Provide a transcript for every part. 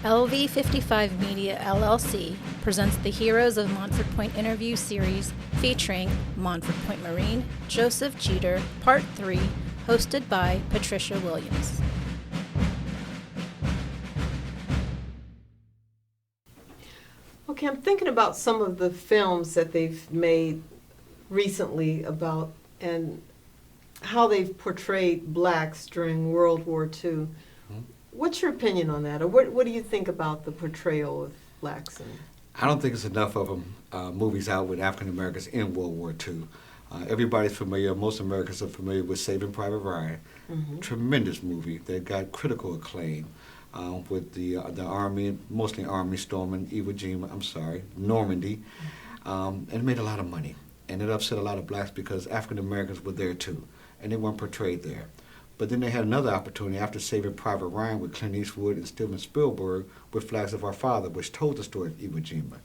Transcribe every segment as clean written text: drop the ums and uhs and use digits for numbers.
LV55 Media LLC presents the Heroes of Montford Point interview series featuring Montford Point Marine Joseph Geeter, Part 3, hosted by Patricia Williams. Okay, I'm thinking about some of the films that they've made recently about and how they've portrayed blacks during World War II. What's your opinion on that? Or what do you think about the portrayal of blacks? I don't think it's enough of them movies out with African Americans in World War II. Everybody's familiar, most Americans are familiar with Saving Private Ryan. Tremendous movie that got critical acclaim with the Army, mostly Army storming Normandy, and it made a lot of money. And it upset a lot of blacks because African Americans were there too, and they weren't portrayed there. But then they had another opportunity after Saving Private Ryan with Clint Eastwood and Steven Spielberg with Flags of Our Father, which told the story of Iwo Jima.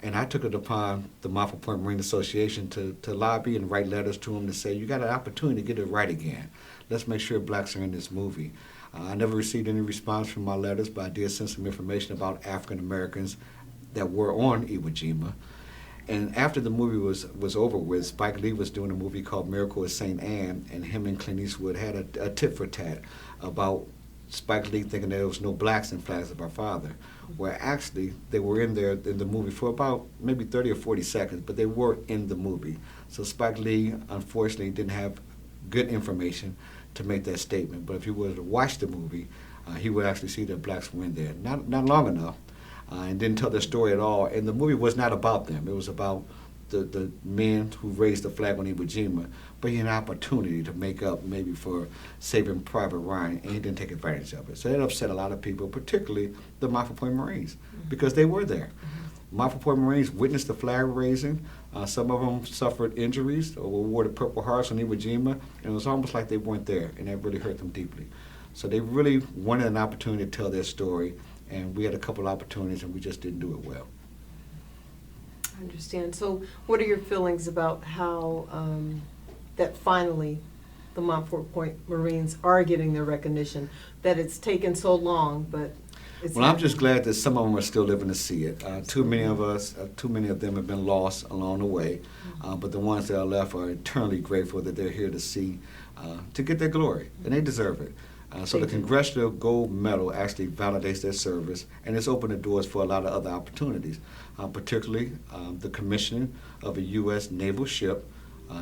And I took it upon the Montford Point Marine Association to lobby and write letters to them to say, you got an opportunity to get it right again. Let's make sure blacks are in this movie. I never received any response from my letters, but I did send some information about African Americans that were on Iwo Jima. And after the movie was over with, Spike Lee was doing a movie called Miracle at St. Anne, and him and Clint Eastwood had a tit for tat about Spike Lee thinking there was no blacks in Flags of Our Father, where actually they were in the movie for about maybe 30 or 40 seconds, but they were in the movie. So Spike Lee, unfortunately, didn't have good information to make that statement. But if he were to watch the movie, he would actually see that blacks were in there. Not long enough. And didn't tell their story at all. And the movie was not about them. It was about the men who raised the flag on Iwo Jima. But he had an opportunity to make up maybe for Saving Private Ryan, and he didn't take advantage of it. So that upset a lot of people, particularly the Montford Point Marines, because they were there. Montford Point Marines witnessed the flag raising. Some of them suffered injuries or were awarded Purple Hearts on Iwo Jima, and it was almost like they weren't there, and that really hurt them deeply. So they really wanted an opportunity to tell their story. And we had a couple of opportunities, and we just didn't do it well. I understand. So what are your feelings about how that finally the Montford Point Marines are getting their recognition, that it's taken so long, but it's Well, I'm just glad that some of them are still living to see it. Too many of them have been lost along the way, but the ones that are left are eternally grateful that they're here to see, to get their glory, and they deserve it. So the Congressional Gold Medal actually validates their service, and it's opened the doors for a lot of other opportunities, particularly the commissioning of a U.S. naval ship,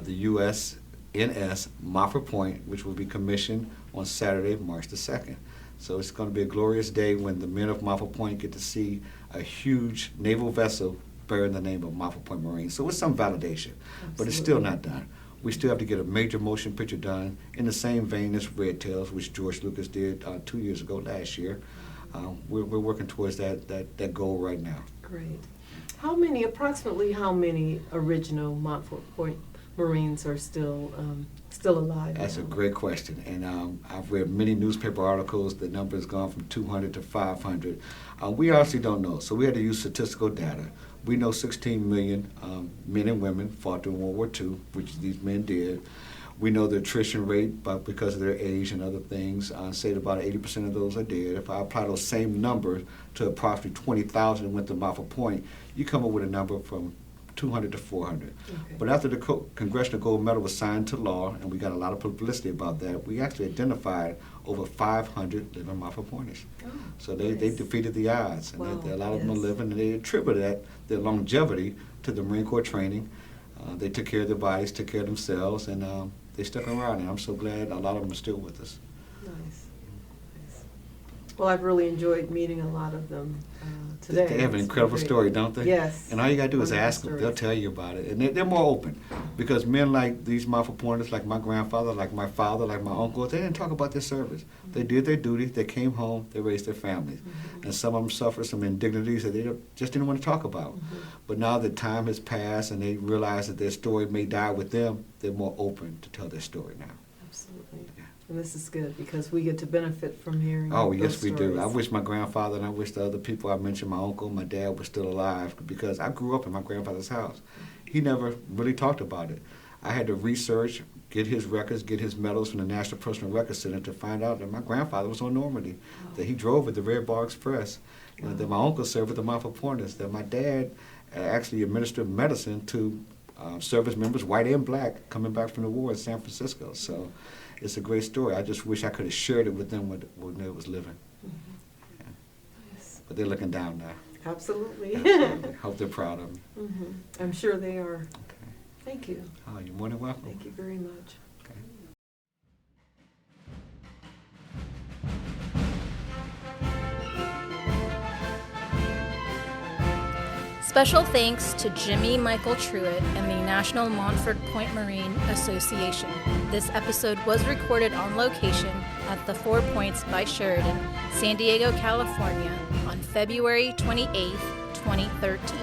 the USNS Montford Point, which will be commissioned on Saturday, March the 2nd. So it's going to be a glorious day when the men of Montford Point get to see a huge naval vessel bearing the name of Montford Point Marine. So it's some validation, Absolutely. But it's still not done. We still have to get a major motion picture done in the same vein as Red Tails, which George Lucas did 2 years ago, last year. We're working towards that goal right now. Great. Approximately how many original Montford Point Marines are still alive? That's now? a great question, and I've read many newspaper articles. The number has gone from 200 to 500. We honestly don't know, so we had to use statistical data. We know 16 million men and women fought during World War II, which these men did. We know the attrition rate, but because of their age and other things, say that about 80% of those are dead. If I apply those same numbers to approximately 20,000 that went to Montford Point, you come up with a number from 200 to 400. Okay. But after the Congressional Gold Medal was signed to law, and we got a lot of publicity about that, we actually identified over 500 living Montford Pointers. Oh, So they nice. defeated the odds, and Wow, a lot of them are yes. living, and they attribute their longevity to the Marine Corps training. They took care of their bodies, took care of themselves, and they stuck around, and I'm so glad a lot of them are still with us. Nice. Well, I've really enjoyed meeting a lot of them today. They have an It's incredible been great. story, don't they? Yes. And all you got to do is Wonderful ask them. They'll stories. tell you about it. And they're more open. Because men like these Montford Pointers, like my grandfather, like my father, like my uncle, they didn't talk about their service. They did their duty. They came home. They raised their families. And some of them suffered some indignities that they just didn't want to talk about. But now that time has passed and they realize that their story may die with them, they're more open to tell their story now. Absolutely. And this is good because we get to benefit from hearing Oh, those yes, we do. stories. I wish my grandfather and I wish the other people I mentioned, my uncle, my dad, were still alive because I grew up in my grandfather's house. He never really talked about it. I had to research, get his records, get his medals from the National Personal Records Center to find out that my grandfather was on Normandy, that he drove with the Red Bar Express, that my uncle served with the Montford Pointers, that my dad actually administered medicine to service members, white and black, coming back from the war in San Francisco. So it's a great story. I just wish I could have shared it with them when they was living. Yeah. Yes. But they're looking down now. Absolutely. Absolutely. Hope they're proud of me. I'm sure they are. Okay. Thank you. Oh, you're more than welcome. Thank you very much. Okay. Special thanks to Jimmy Michael Truitt and the National Montford Point Marine Association. This episode was recorded on location at the 4 Points by Sheridan, San Diego, California, on February 28, 2013.